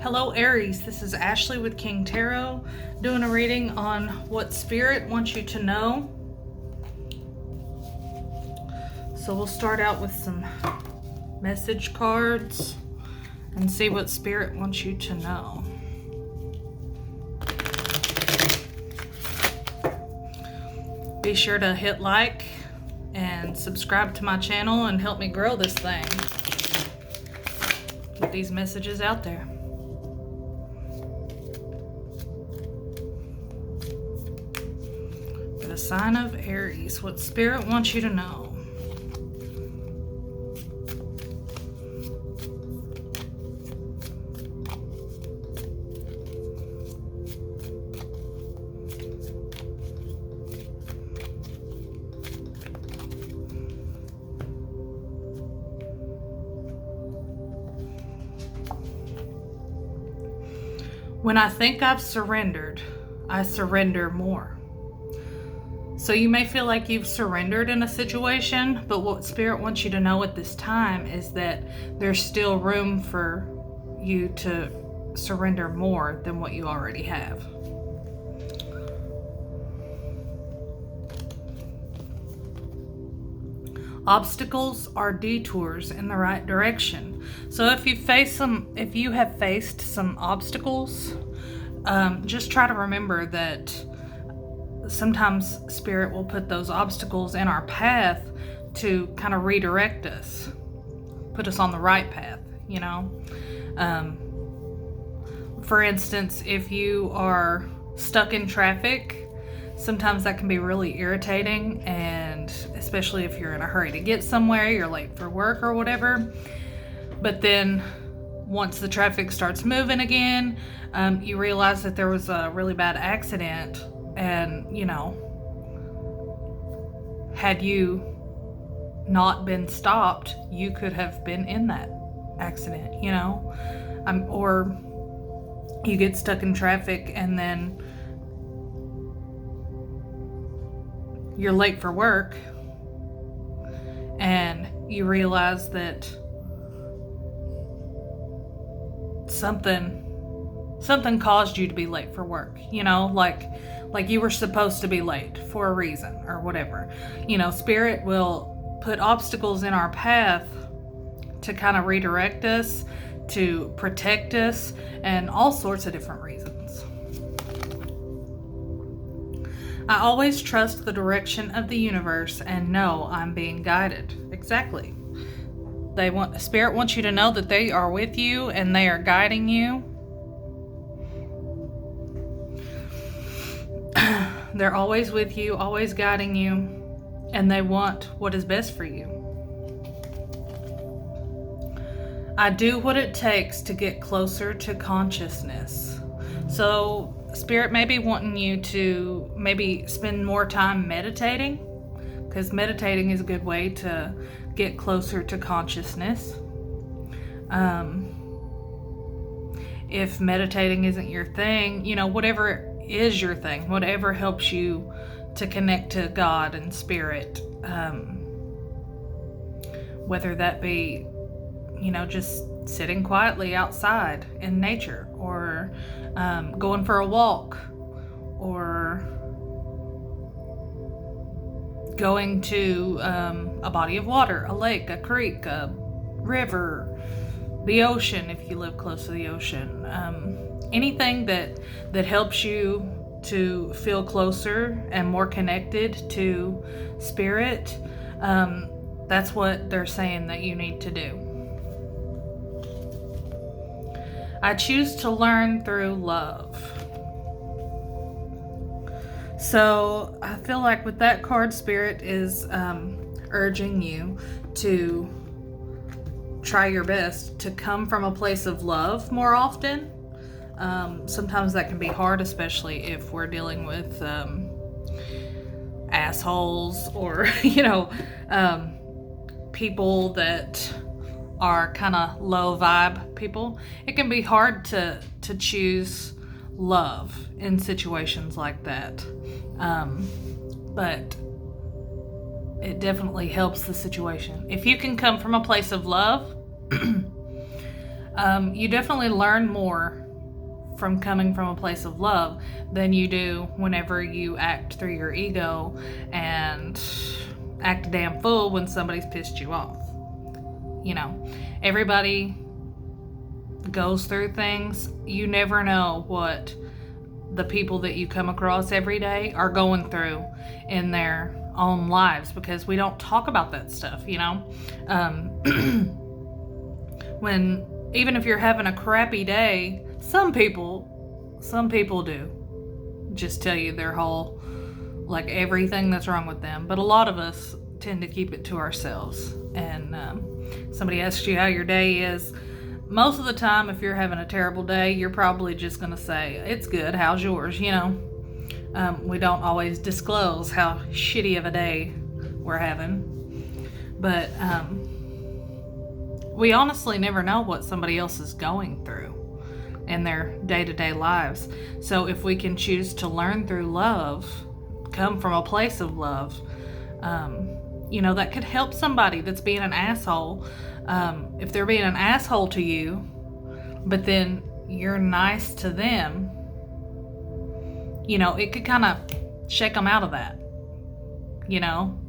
Hello Aries, this is Ashley with King Tarot doing a reading on what Spirit wants you to know. So we'll start out with some message cards and see what Spirit wants you to know. Be sure to hit like and subscribe to my channel and help me grow this thing. Get these messages out there. The sign of Aries, what Spirit wants you to know. When I think I've surrendered, I surrender more. So you may feel like you've surrendered in a situation, but what Spirit wants you to know at this time is that there's still room for you to surrender more than what you already have. Obstacles are detours in the right direction. So if you have faced some obstacles, just try to remember that sometimes Spirit will put those obstacles in our path to kind of redirect us, put us on the right path, you know. For instance, if you are stuck in traffic, sometimes that can be really irritating, and especially if you're in a hurry to get somewhere, you're late for work or whatever. But then once the traffic starts moving again, you realize that there was a really bad accident, and you know, had you not been stopped, you could have been in that accident, you know. Or you get stuck in traffic and then you're late for work and you realize that something caused you to be late for work, you know, like you were supposed to be late for a reason or whatever. You know, Spirit will put obstacles in our path to kind of redirect us, to protect us, and all sorts of different reasons. I always trust the direction of the universe and know I'm being guided. Exactly. Spirit wants you to know that they are with you and they are guiding you. They're always with you, always guiding you, and they want what is best for you. I do what it takes to get closer to consciousness. So Spirit may be wanting you to maybe spend more time meditating, because meditating is a good way to get closer to consciousness. If meditating isn't your thing, you know, whatever is your thing, whatever helps you to connect to God and Spirit, whether that be, you know, just sitting quietly outside in nature, or going for a walk, or going to a body of water, a lake, a creek, a river, the ocean if you live close to the ocean. Anything that helps you to feel closer and more connected to Spirit, that's what they're saying that you need to do. I choose to learn through love. So I feel like with that card, Spirit is urging you to try your best to come from a place of love more often. Sometimes that can be hard, especially if we're dealing with assholes or, you know, people that are kind of low vibe people. It can be hard to choose love in situations like that. But it definitely helps the situation. If you can come from a place of love, You definitely learn more from coming from a place of love than you do whenever you act through your ego and act a damn fool when somebody's pissed you off. You know, everybody goes through things. You never know what the people that you come across every day are going through in their own lives, because we don't talk about that stuff, you know. When, even if you're having a crappy day, some people do just tell you their whole, like, everything that's wrong with them. But a lot of us tend to keep it to ourselves. And somebody asks you how your day is, most of the time, if you're having a terrible day, you're probably just going to say, it's good, how's yours, you know. We don't always disclose how shitty of a day we're having. But we honestly never know what somebody else is going through in their day-to-day lives. So if we can choose to learn through love, come from a place of love, you know, that could help somebody that's being an asshole. If they're being an asshole to you, but then you're nice to them, you know, it could kind of shake them out of that. You know,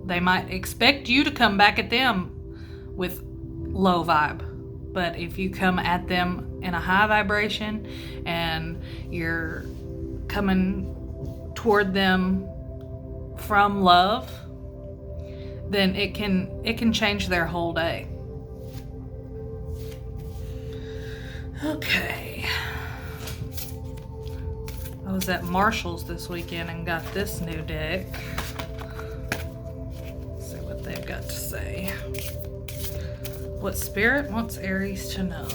they might expect you to come back at them with low vibe. But if you come at them in a high vibration and you're coming toward them from love, then it can change their whole day. Okay. I was at Marshall's this weekend and got this new deck. Let's see what they've got to say. What Spirit wants Aries to know.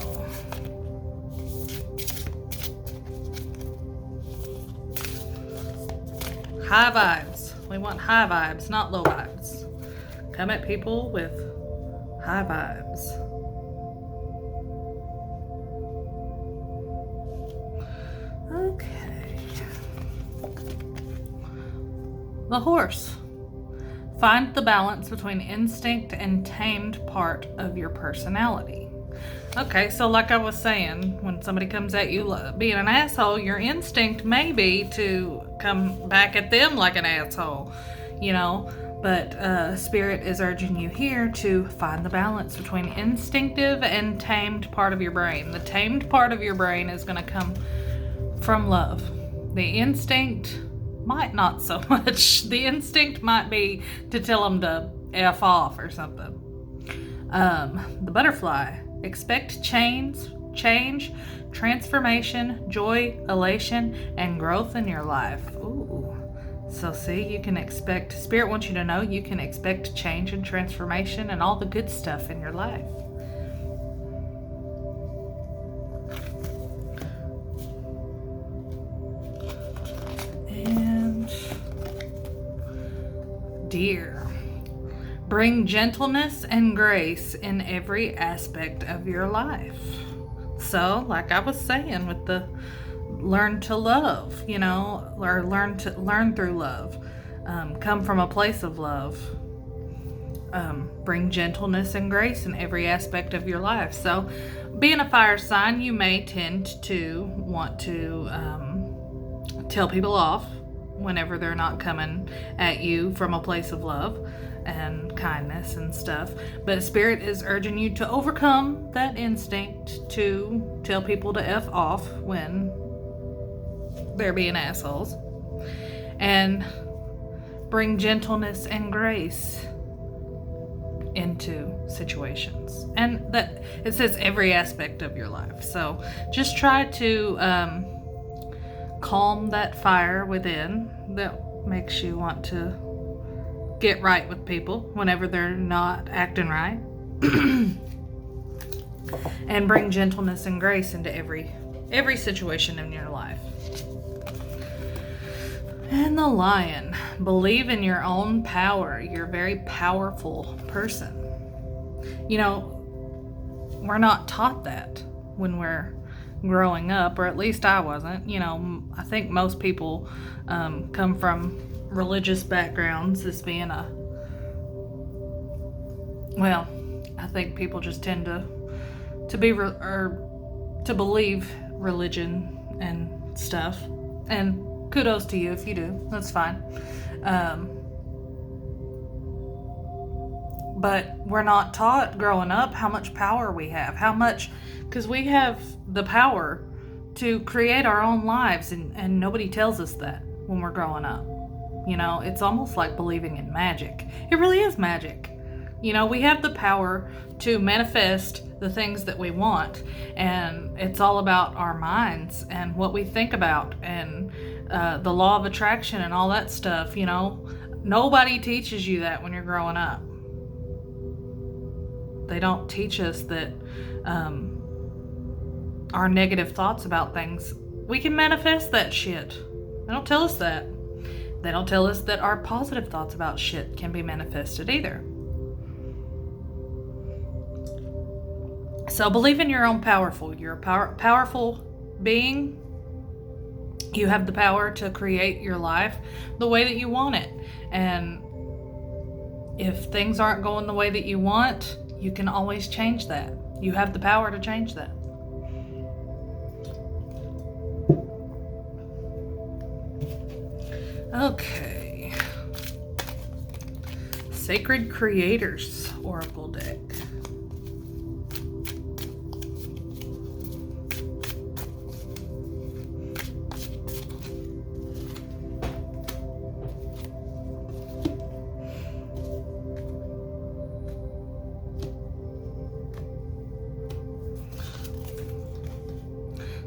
High vibes. We want high vibes, not low vibes. Come at people with high vibes. Okay. The horse. Find the balance between instinct and tamed part of your personality. Okay, so like I was saying, when somebody comes at you being an asshole, your instinct may be to come back at them like an asshole, you know. But Spirit is urging you here to find the balance between instinctive and tamed part of your brain. The tamed part of your brain is going to come from love. The instinct might not so much. The instinct might be to tell them to F off or something. The butterfly. Expect change, transformation, joy, elation, and growth in your life. Ooh. So see, you can expect, Spirit wants you to know you can expect change and transformation and all the good stuff in your life. And Deer. Bring gentleness and grace in every aspect of your life. So, like I was saying with the learn to love, you know, or learn through love. Come from a place of love. Bring gentleness and grace in every aspect of your life. So, being a fire sign, you may tend to want to tell people off whenever they're not coming at you from a place of love and kindness and stuff. But Spirit is urging you to overcome that instinct to tell people to F off when they're being assholes, and bring gentleness and grace into situations. And that it says every aspect of your life. So just try to calm that fire within that makes you want to get right with people whenever they're not acting right. And bring gentleness and grace into every situation in your life. And the Lion. Believe in your own power. You're a very powerful person. You know, we're not taught that when we're growing up, or at least I wasn't. You know, I think most people come from religious backgrounds as being I think people just tend to to be or to believe religion and stuff. And kudos to you if you do. That's fine. But we're not taught growing up how much power we have. Because we have the power to create our own lives, and nobody tells us that when we're growing up. You know, it's almost like believing in magic. It really is magic. You know, we have the power to manifest the things that we want, and it's all about our minds and what we think about, and the law of attraction and all that stuff. You know, nobody teaches you that when you're growing up. They don't teach us that our negative thoughts about things, we can manifest that shit. They don't tell us that. They don't tell us that our positive thoughts about shit can be manifested either. So believe in your own powerful. You're a powerful being. You have the power to create your life the way that you want it. And if things aren't going the way that you want, you can always change that. You have the power to change that. Okay. Sacred Creators Oracle deck.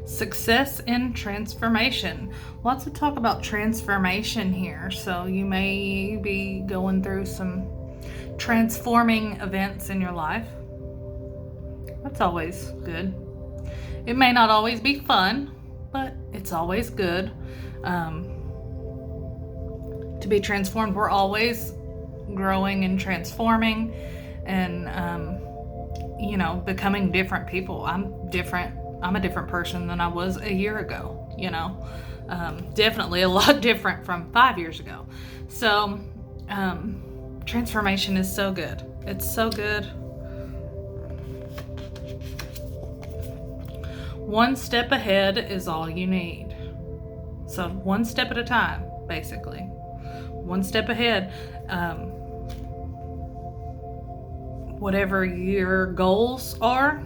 Success in transformation. Lots of talk about transformation here. So you may be going through some transforming events in your life. That's always good. It may not always be fun, but it's always good to be transformed. We're always growing and transforming and, becoming different people. I'm a different person than I was a year ago, definitely a lot different from 5 years ago. So, transformation is so good. It's so good. One step ahead is all you need. So one step at a time, basically. One step ahead. Whatever your goals are,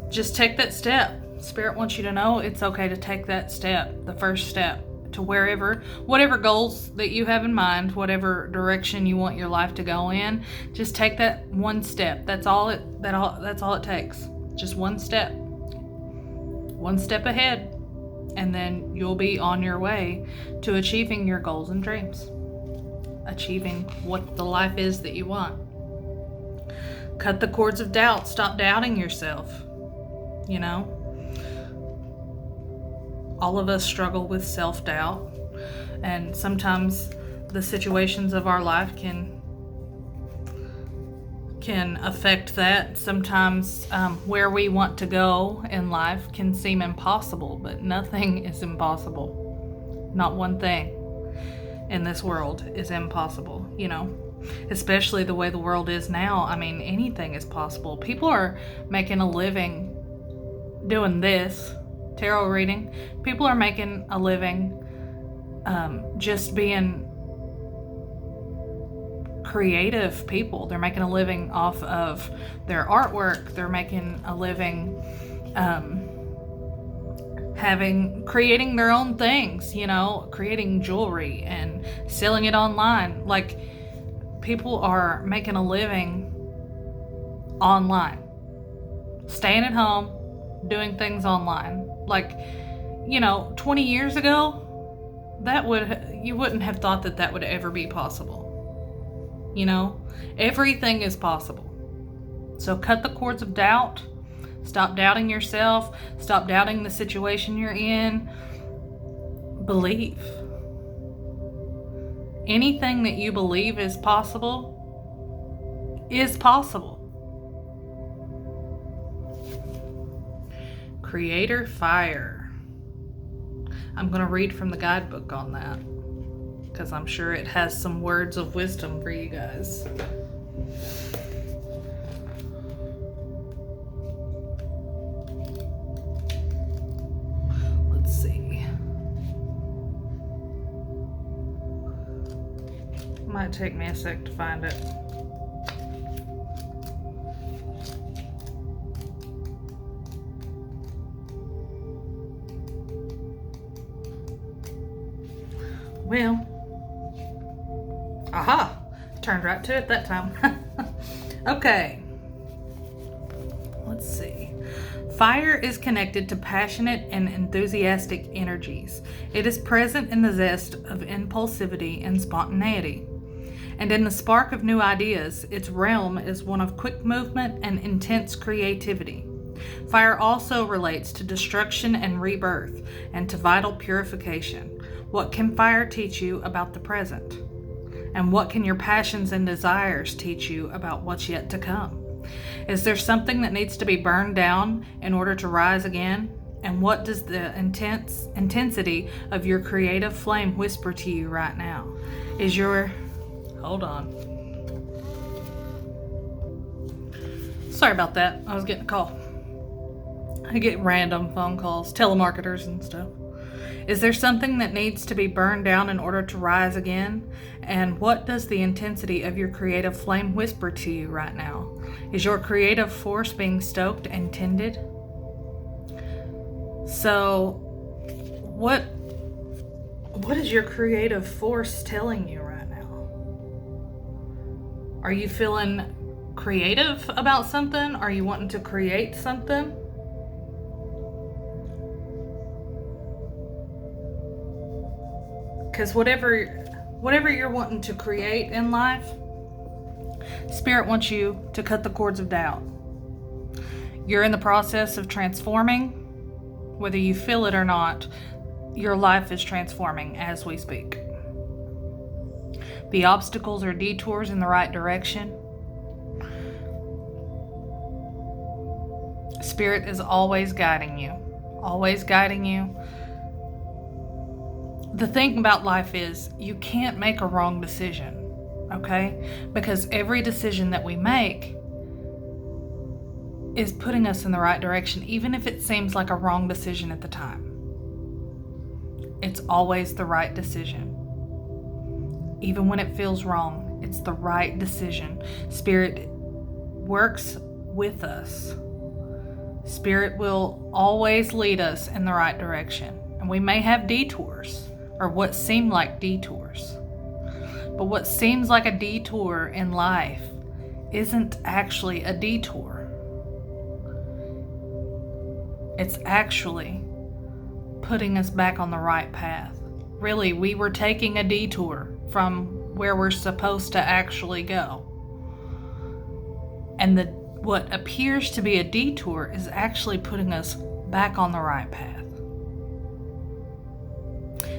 just take that step. Spirit wants you to know it's okay to take that step, the first step to whatever goals that you have in mind, whatever direction you want your life to go in, just take that one step. That's all it takes. Just one step. One step ahead, and then you'll be on your way to achieving your goals and dreams. Achieving what the life is that you want. Cut the cords of doubt. Stop doubting yourself. All of us struggle with self-doubt, and sometimes the situations of our life can affect that. Sometimes where we want to go in life can seem impossible, but nothing is impossible. Not one thing in this world is impossible, especially the way the world is now. I mean, anything is possible. People are making a living doing this tarot reading. People are making a living just being creative people. They're making a living off of their artwork. They're making a living creating their own things, creating jewelry and selling it online. Like, people are making a living online, staying at home, doing things online. Like, 20 years ago, you wouldn't have thought that would ever be possible. Everything is possible. So cut the cords of doubt. Stop doubting yourself. Stop doubting the situation you're in. Believe. Anything that you believe is possible is possible. Creator Fire. I'm going to read from the guidebook on that, because I'm sure it has some words of wisdom for you guys. Might take me a sec to find it. Well, aha, turned right to it that time. Okay, let's see. Fire is connected to passionate and enthusiastic energies. It is present in the zest of impulsivity and spontaneity. And in the spark of new ideas, its realm is one of quick movement and intense creativity. Fire also relates to destruction and rebirth, and to vital purification. What can fire teach you about the present? And what can your passions and desires teach you about what's yet to come? Is there something that needs to be burned down in order to rise again? And what does the intensity of your creative flame whisper to you right now? Hold on. Sorry about that. I was getting a call. I get random phone calls, telemarketers and stuff. Is there something that needs to be burned down in order to rise again? And what does the intensity of your creative flame whisper to you right now? Is your creative force being stoked and tended? So, what is your creative force telling you right now? Are you feeling creative about something? Are you wanting to create something? Because whatever you're wanting to create in life, Spirit wants you to cut the cords of doubt. You're in the process of transforming. Whether you feel it or not, your life is transforming as we speak. The obstacles are detours in the right direction. Spirit is always guiding you. Always guiding you. The thing about life is you can't make a wrong decision, okay? Because every decision that we make is putting us in the right direction, even if it seems like a wrong decision at the time. It's always the right decision. Even when it feels wrong, it's the right decision. Spirit works with us. Spirit will always lead us in the right direction. And we may have detours, or what seem like detours. But what seems like a detour in life isn't actually a detour. It's actually putting us back on the right path. Really, we were taking a detour from where we're supposed to actually go. And what appears to be a detour is actually putting us back on the right path.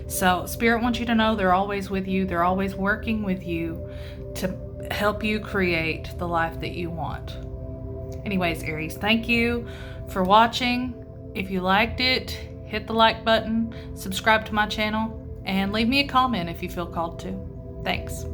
So Spirit wants you to know they're always with you. They're always working with you to help you create the life that you want. Anyways, Aries, thank you for watching. If you liked it, hit the like button, subscribe to my channel, and leave me a comment if you feel called to. Thanks.